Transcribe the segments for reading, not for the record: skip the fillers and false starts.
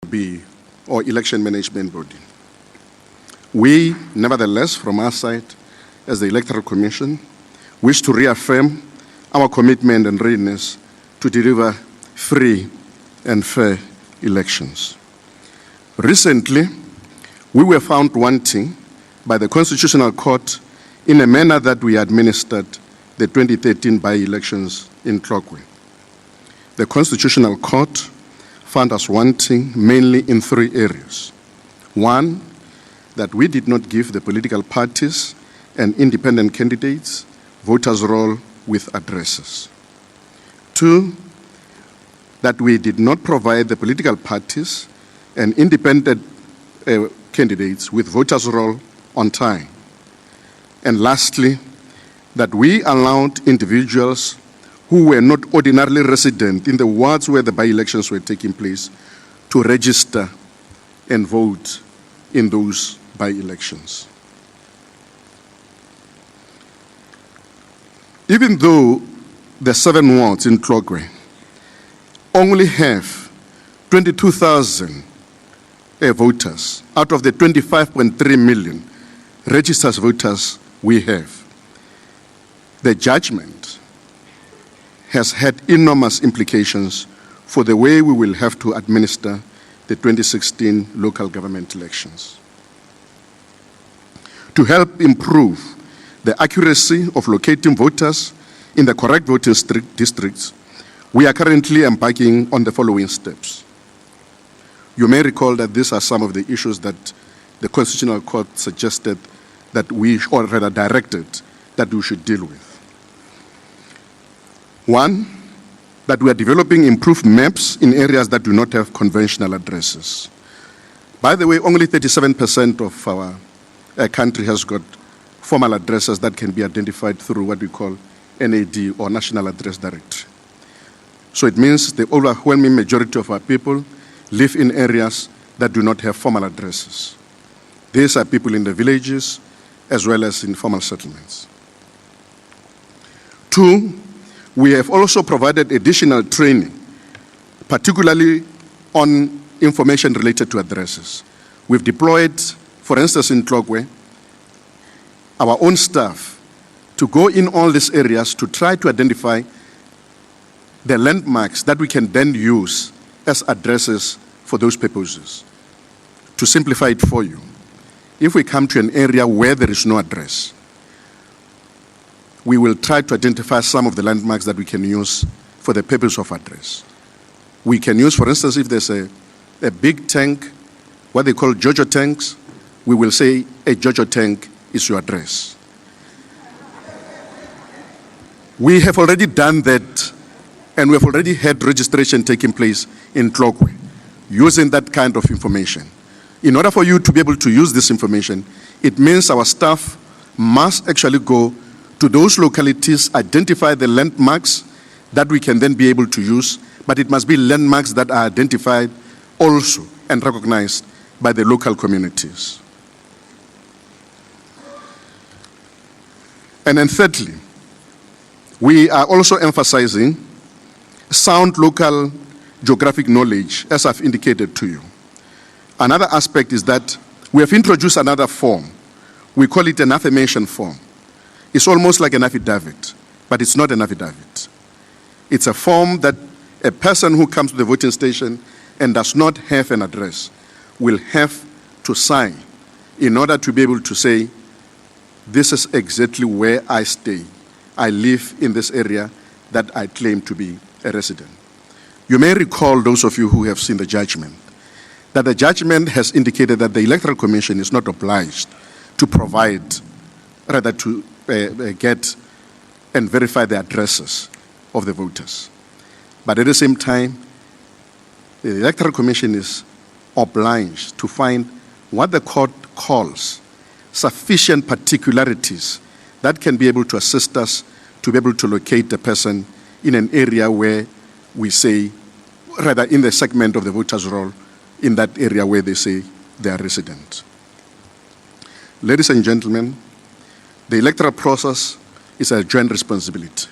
be or election management body. We, nevertheless, from our side, as the Electoral Commission, wish to reaffirm our commitment and readiness to deliver free and fair elections. Recently, we were found wanting by the Constitutional Court in a manner that we administered the 2013 by-elections in Tlokwe. The Constitutional Court found us wanting mainly in three areas. One, that we did not give the political parties and independent candidates voters' roll with addresses. Two, that we did not provide the political parties and independent candidates with voters' roll on time. And lastly, that we allowed individuals who were not ordinarily resident in the wards where the by-elections were taking place to register and vote in those by-elections. Even though the 7 wards in Tlokwe only have 22,000 voters out of the 25.3 million registered voters we have, the judgment has had enormous implications for the way we will have to administer the 2016 local government elections. To help improve the accuracy of locating voters in the correct voting districts, we are currently embarking on the following steps. You may recall that these are some of the issues that the Constitutional Court suggested that we, or rather directed, that we should deal with. One, that we are developing improved maps in areas that do not have conventional addresses. By the way, only 37% of our country has got formal addresses that can be identified through what we call NAD, or National Address Directory. So it means the overwhelming majority of our people live in areas that do not have formal addresses. These are people in the villages as well as in formal settlements. Two, we have also provided additional training, particularly on information related to addresses. We've deployed, for instance, in Tlokwe, our own staff to go in all these areas to try to identify the landmarks that we can then use as addresses for those purposes. To simplify it for you, if we come to an area where there is no address, we will try to identify some of the landmarks that we can use for the purpose of address. We can use, for instance, if there's a big tank, what they call Jojo tanks, we will say a Jojo tank is your address. We have already done that, and we have already had registration taking place in Tlokwe using that kind of information. In order for you to be able to use this information, it means our staff must actually go to those localities, identify the landmarks that we can then be able to use, but it must be landmarks that are identified also and recognized by the local communities. And then thirdly, we are also emphasizing sound local geographic knowledge, as I've indicated to you. Another aspect is that we have introduced another form. We call it an affirmation form. It's almost like an affidavit, but it's not an affidavit. It's a form that a person who comes to the voting station and does not have an address will have to sign in order to be able to say, this is exactly where I stay. I live in this area that I claim to be a resident. You may recall, those of you who have seen the judgment, that the judgment has indicated that the Electoral Commission is not obliged to provide, rather to get and verify the addresses of the voters. But at the same time, the Electoral Commission is obliged to find what the court calls sufficient particularities that can be able to assist us to be able to locate the person in an area where we say, rather in the segment of the voters' roll, in that area where they say they are resident. Ladies and gentlemen, the electoral process is a joint responsibility.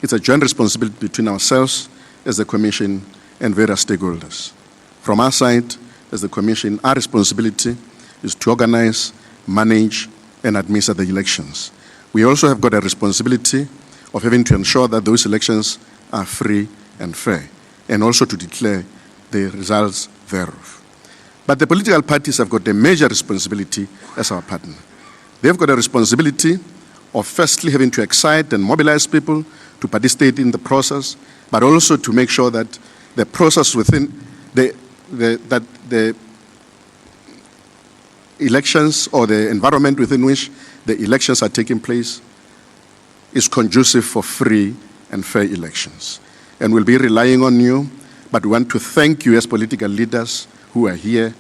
It's a joint responsibility between ourselves as the Commission and various stakeholders. From our side, as the Commission, our responsibility is to organize, manage, and administer the elections. We also have got a responsibility of having to ensure that those elections are free and fair, and also to declare the results thereof. But the political parties have got a major responsibility as our partner. They've got a responsibility of firstly having to excite and mobilize people to participate in the process, but also to make sure that the process within the elections or the environment within which the elections are taking place is conducive for free and fair elections. And we'll be relying on you, but we want to thank you as political leaders who are here,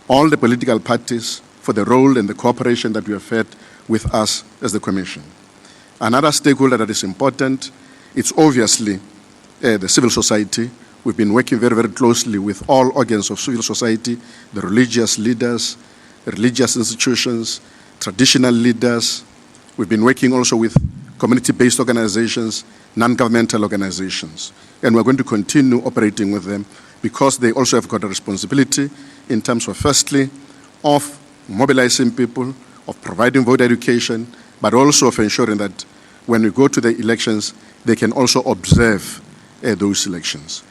all the political parties, for the role and the cooperation that you have had with us as the Commission. Another stakeholder that is important, it's obviously the civil society. We've been working very, very closely with all organs of civil society, the religious leaders, religious institutions, traditional leaders. We've been working also with community-based organizations, non-governmental organizations. And we're going to continue operating with them because they also have got a responsibility in terms of, firstly, of mobilizing people, of providing voter education, but also of ensuring that when we go to the elections, they can also observe those elections.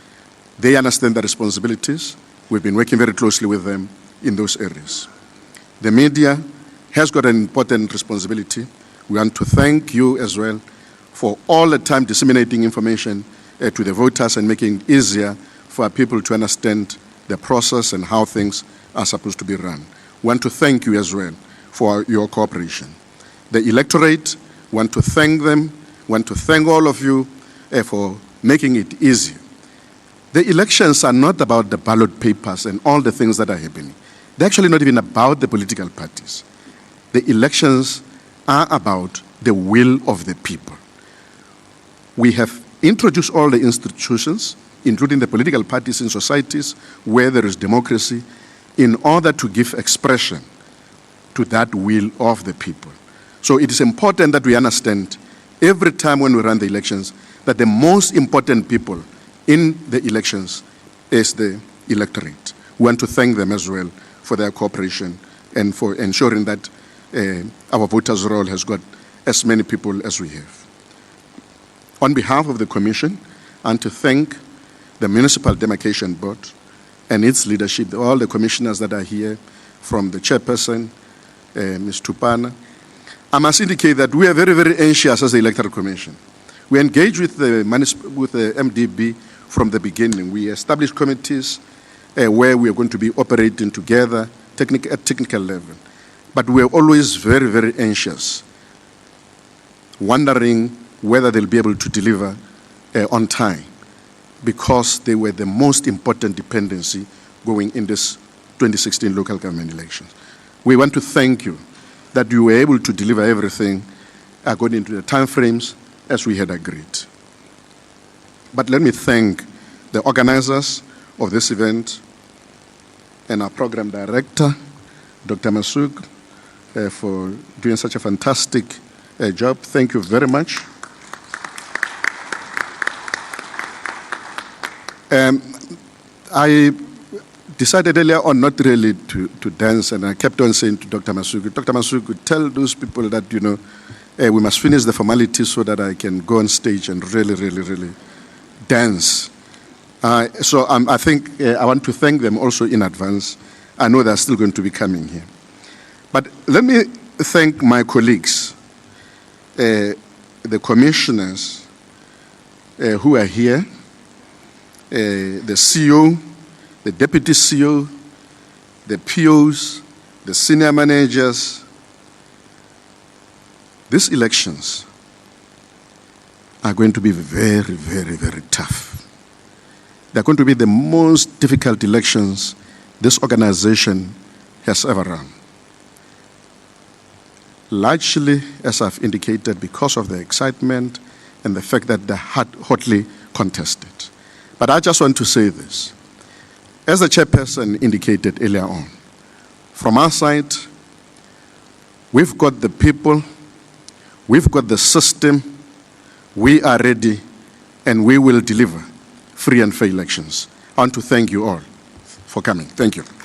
They understand the responsibilities. We've been working very closely with them in those areas. The media has got an important responsibility. We want to thank you as well for all the time disseminating information to the voters and making it easier for people to understand the process and how things are supposed to be run. We want to thank you as well for your cooperation. The electorate, want to thank them, want to thank all of you for making it easy. The elections are not about the ballot papers and all the things that are happening. They're actually not even about the political parties. The elections are about the will of the people. We have introduced all the institutions, including the political parties in societies where there is democracy, in order to give expression to that will of the people. So it is important that we understand every time when we run the elections that the most important people in the elections is the electorate. We want to thank them as well for their cooperation and for ensuring that our voters' roll has got as many people as we have. On behalf of the Commission, I want to thank the Municipal Demarcation Board and its leadership, all the commissioners that are here, from the chairperson, Ms. Tupana. I must indicate that we are very, very anxious as the Electoral Commission. We engage with the MDB from the beginning. We established committees where we are going to be operating together at technical level. But we are always very, very anxious, wondering whether they'll be able to deliver on time, because they were the most important dependency going in this 2016 local government elections. We want to thank you that you were able to deliver everything according to the timeframes as we had agreed. But let me thank the organizers of this event and our program director, Dr. Masuk, for doing such a fantastic job. Thank you very much. I decided earlier on not really to dance, and I kept on saying to Dr. Masuk, Dr. Masuk, tell those people that, you know, we must finish the formalities so that I can go on stage and really, really, really dance. So I think I want to thank them also in advance. I know they're still going to be coming here. But let me thank my colleagues, the commissioners who are here, the CEO, the deputy CEO, the POs, the senior managers. These elections are going to be very, very, very tough. They're going to be the most difficult elections this organization has ever run. Largely, as I've indicated, because of the excitement and the fact that they're hotly contested. But I just want to say this. As the chairperson indicated earlier on, from our side, we've got the people, we've got the system, we are ready, and we will deliver free and fair elections. I want to thank you all. for coming. Thank you.